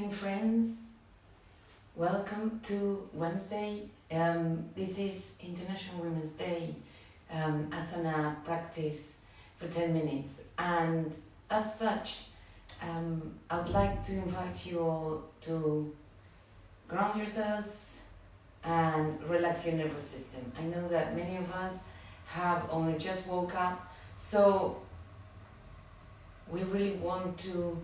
morning, friends. Welcome to Wednesday. This is International Women's Day asana practice for 10 minutes. And as such, I would like to invite you all to ground yourselves and relax your nervous system. I know that many of us have only just woke up, so we really want to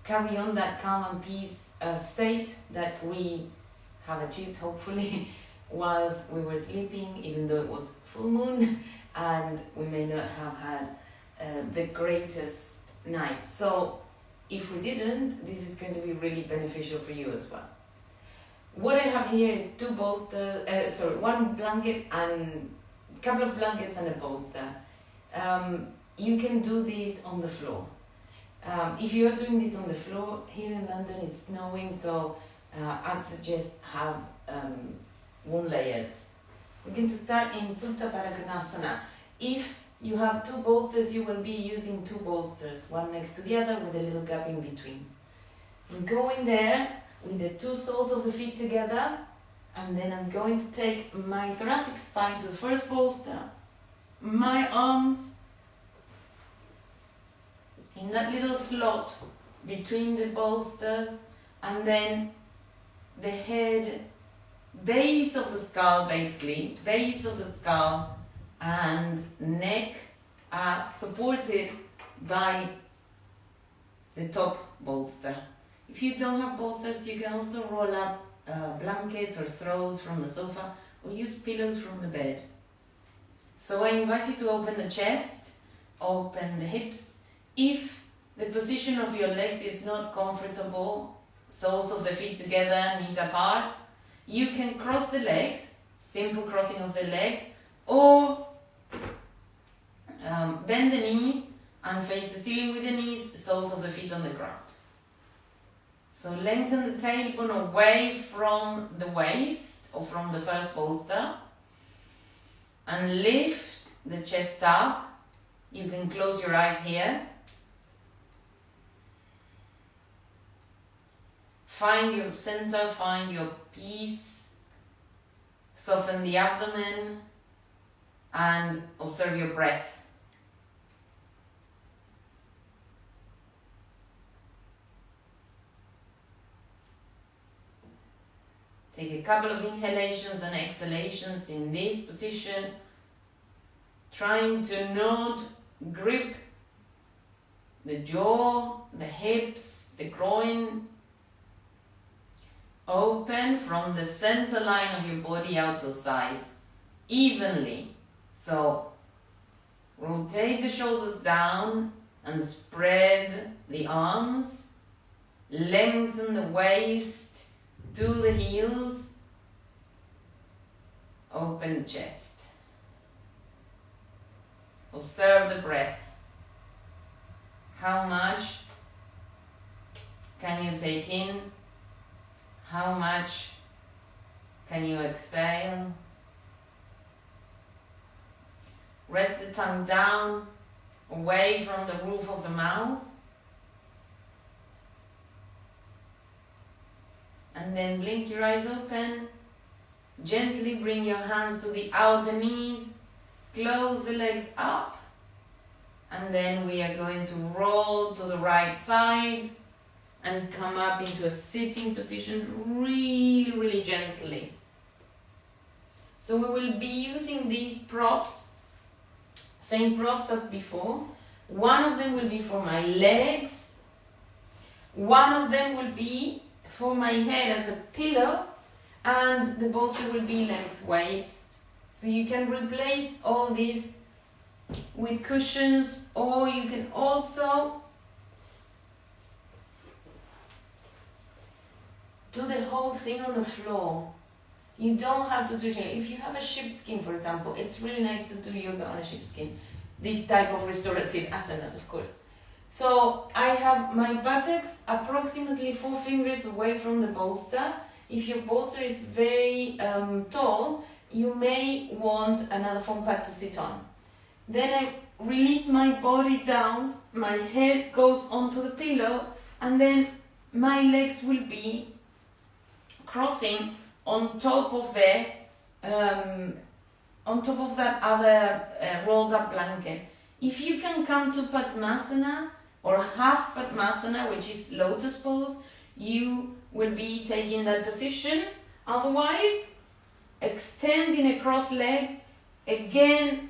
carry on that calm and peace state that we have achieved, hopefully, whilst we were sleeping, even though it was full moon and we may not have had the greatest night. So if we didn't, this is going to be really beneficial for you as well. What I have here is two bolsters, one blanket and a couple of blankets and a bolster. You can do this on the floor. If you are doing this on the floor, here in London it's snowing, so I'd suggest have warm layers. We're going to start in Supta Paraganasana. If you have two bolsters, you will be using two bolsters, one next to the other with a little gap in between. I'm going there with the two soles of the feet together, and then I'm going to take my thoracic spine to the first bolster, my arms in that little slot between the bolsters, and then the head, base of the skull basically, base of the skull and neck are supported by the top bolster. If you don't have bolsters, you can also roll up blankets or throws from the sofa or use pillows from the bed. So I invite you to open the chest, open the hips. If the position of your legs is not comfortable, soles of the feet together, knees apart, you can cross the legs, simple crossing of the legs, or bend the knees and face the ceiling with the knees, soles of the feet on the ground. So lengthen the tailbone away from the waist or from the first bolster and lift the chest up. You can close your eyes here. Find your center, find your peace, soften the abdomen and observe your breath. Take a couple of inhalations and exhalations in this position, trying to not grip the jaw, the hips, the groin. Open from the center line of your body out to sides, evenly. So, rotate the shoulders down and spread the arms. Lengthen the waist to the heels. Open chest. Observe the breath. How much can you take in? How much can you exhale? Rest the tongue down, away from the roof of the mouth. And then blink your eyes open. Gently bring your hands to the outer knees. Close the legs up. And then we are going to roll to the right side and come up into a sitting position really, really gently. So we will be using these props, same props as before. One of them will be for my legs. One of them will be for my head as a pillow, and the bolster will be lengthways. So you can replace all these with cushions, or you can also do the whole thing on the floor. You don't have to do it. If you have a sheepskin, for example, it's really nice to do yoga on a sheepskin. This type of restorative asanas, of course. So I have my buttocks approximately 4 fingers away from the bolster. If your bolster is very tall, you may want another foam pad to sit on. Then I release my body down, my head goes onto the pillow, And then my legs will be crossing on top of that other rolled up blanket. If you can come to Padmasana or half Padmasana, which is lotus pose, you will be taking that position. Otherwise, extending across leg, again,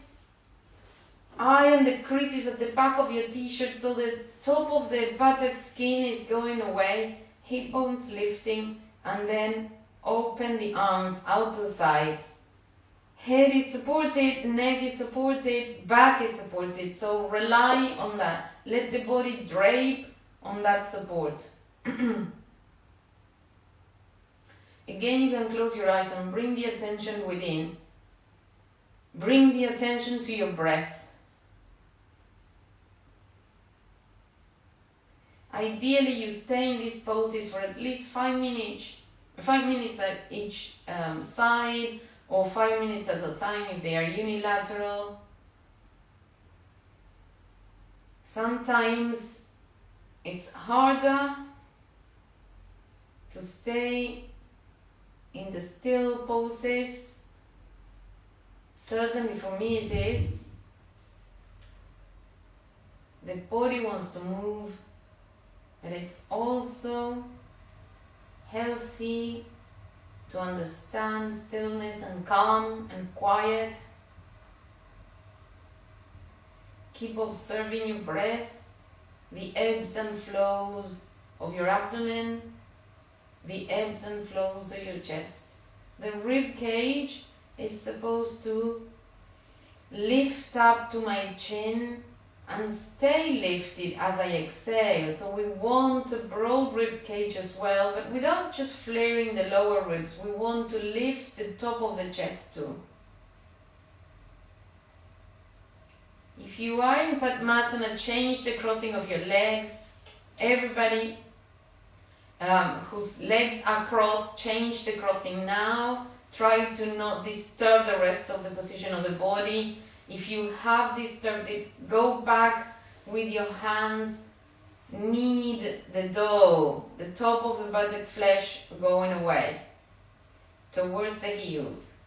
iron the creases at the back of your t-shirt so the top of the buttock skin is going away, hip bones lifting, and then open the arms out to the sides. Head is supported, neck is supported, back is supported. So rely on that. Let the body drape on that support. Again, you can close your eyes and bring the attention within. Bring the attention to your breath. Ideally, you stay in these poses for at least 5 minutes. 5 minutes at each side, or 5 minutes at a time if they are unilateral. Sometimes it's harder to stay in the still poses. Certainly for me it is. The body wants to move, but it's also healthy to understand stillness and calm and quiet. Keep observing your breath, the ebbs and flows of your abdomen, the ebbs and flows of your chest. The rib cage is supposed to lift up to my chin and stay lifted as I exhale. So we want a broad rib cage as well, but without just flaring the lower ribs. We want to lift the top of the chest too. If you are in Padmasana, change the crossing of your legs. Everybody whose legs are crossed, change the crossing now. Try to not disturb the rest of the position of the body. If you have disturbed it, go back with your hands, knead the dough, the top of the buttock flesh going away towards the heels.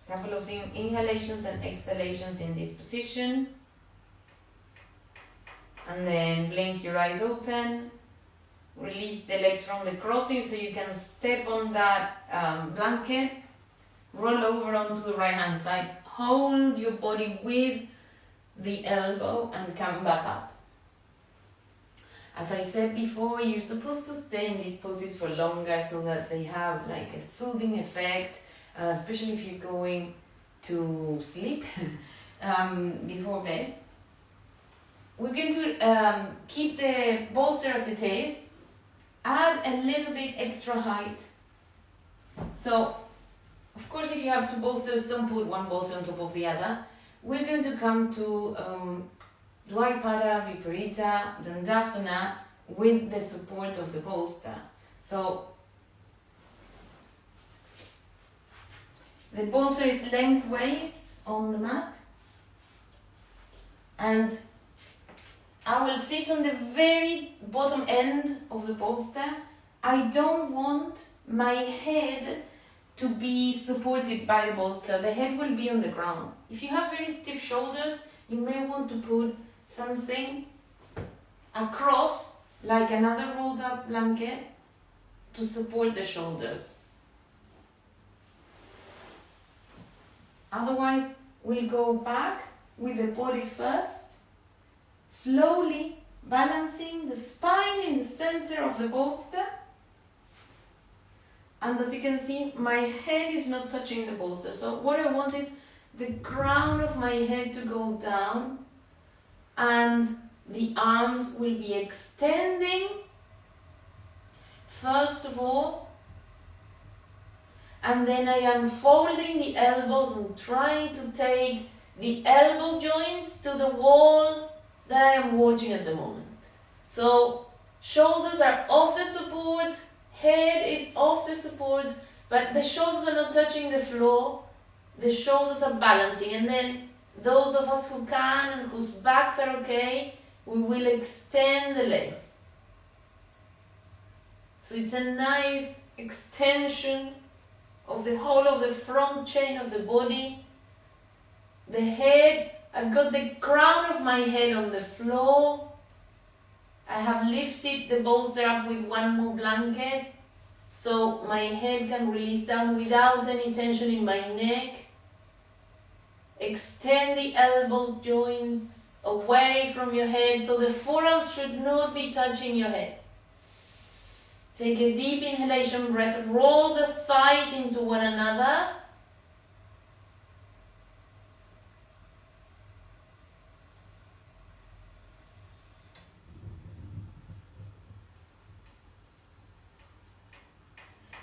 Couple of inhalations and exhalations in this position. And then blink your eyes open. Release the legs from the crossing so you can step on that blanket. Roll over onto the right hand side. Hold your body with the elbow and come back up. As I said before, you're supposed to stay in these poses for longer so that they have like a soothing effect, especially if you're going to sleep before bed. We're going to keep the bolster as it is. Add a little bit extra height. So, of course, if you have two bolsters, don't put one bolster on top of the other. We're going to come to Dvaipada, Viparita, Dandasana with the support of the bolster. So, the bolster is lengthways on the mat. And I will sit on the very bottom end of the bolster. I don't want my head to be supported by the bolster. The head will be on the ground. If you have very stiff shoulders, you may want to put something across, like another rolled up blanket, to support the shoulders. Otherwise, we'll go back with the body first. Slowly balancing the spine in the center of the bolster. And as you can see, my head is not touching the bolster. So what I want is the crown of my head to go down and the arms will be extending first of all, and then I am folding the elbows and trying to take the elbow joints to the wall that I am watching at the moment. So shoulders are off the support, head is off the support, but the shoulders are not touching the floor. the shoulders are balancing, and then those of us who can and whose backs are okay, we will extend the legs. So it's a nice extension of the whole of the front chain of the body. The head, I've got the crown of my head on the floor. I have lifted the bolster up with one more blanket, so my head can release down without any tension in my neck. Extend the elbow joints away from your head, so the forearms should not be touching your head. Take a deep inhalation breath, roll the thighs into one another.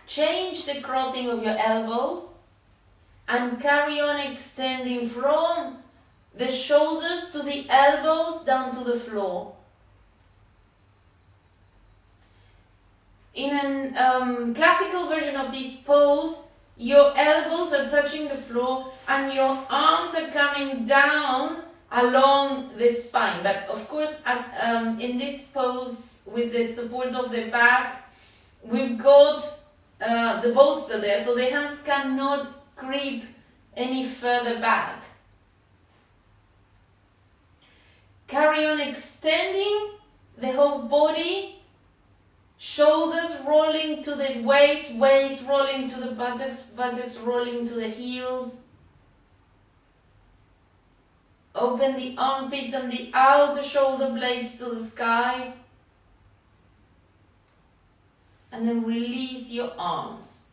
Change the crossing of your elbows and carry on extending from the shoulders to the elbows down to the floor. In a classical version of this pose, your elbows are touching the floor and your arms are coming down along the spine. But of course, in this pose, with the support of the back, we've got the bolster there, so the hands cannot creep any further back. Carry on extending the whole body. Shoulders rolling to the waist, waist rolling to the buttocks, buttocks rolling to the heels. Open the armpits and the outer shoulder blades to the sky. And then release your arms.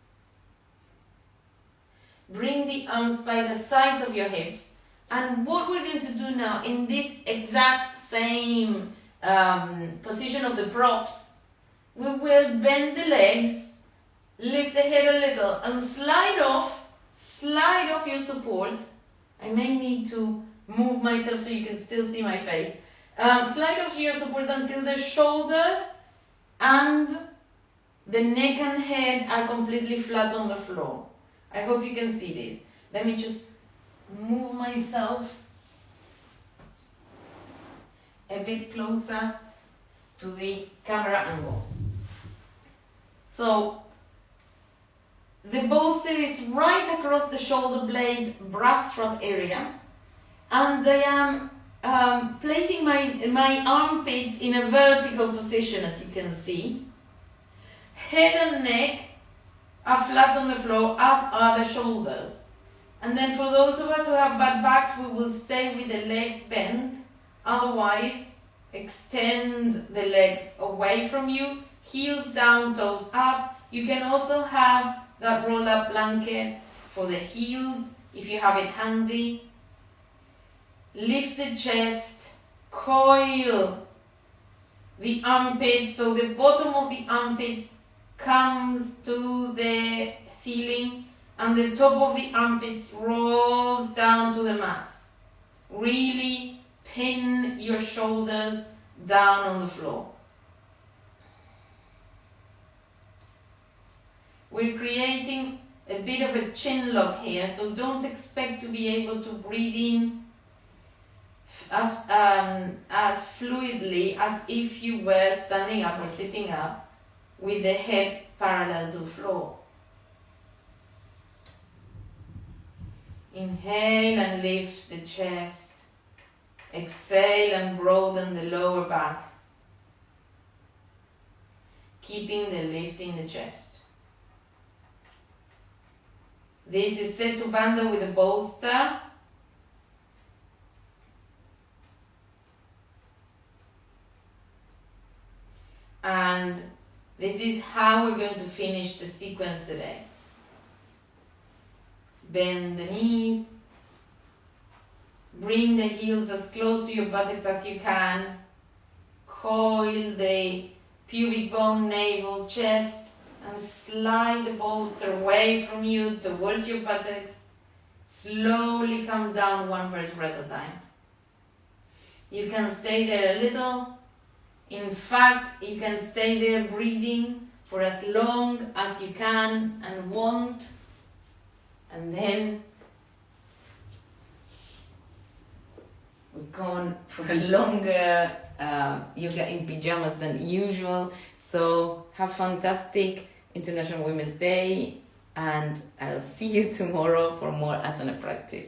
Bring the arms by the sides of your hips. And what we're going to do now in this exact same position of the props, we will bend the legs, lift the head a little, and slide off your support. I may need to move myself so you can still see my face. Slide off your support until the shoulders and the neck and head are completely flat on the floor. I hope you can see this. Let me just move myself a bit closer to the camera angle. So the bolster is right across the shoulder blades, brass strap area, and I am placing my armpits in a vertical position, as you can see. Head and neck are flat on the floor, as are the shoulders. And then for those of us who have bad backs, we will stay with the legs bent. Otherwise, extend the legs away from you, heels down, toes up. You can also have that roll-up blanket for the heels if you have it handy. Lift the chest, coil the armpits, so the bottom of the armpits comes to the ceiling and the top of the armpits rolls down to the mat. Really pin your shoulders down on the floor. We're creating a bit of a chin lock here, so don't expect to be able to breathe in as fluidly as if you were standing up or sitting up with the head parallel to the floor. Inhale and lift the chest. Exhale and broaden the lower back, keeping the lift in the chest. This is Setu Bandha with a bolster. And this is how we're going to finish the sequence today. Bend the knees. Bring the heels as close to your buttocks as you can. Coil the pubic bone, navel, chest, and slide the bolster away from you towards your buttocks. Slowly come down one vertebra at a time. You can stay there a little. In fact, you can stay there breathing for as long as you can and want. And then we've gone for a longer yoga in pajamas than usual. So have fantastic International Women's Day, and I'll see you tomorrow for more asana practice.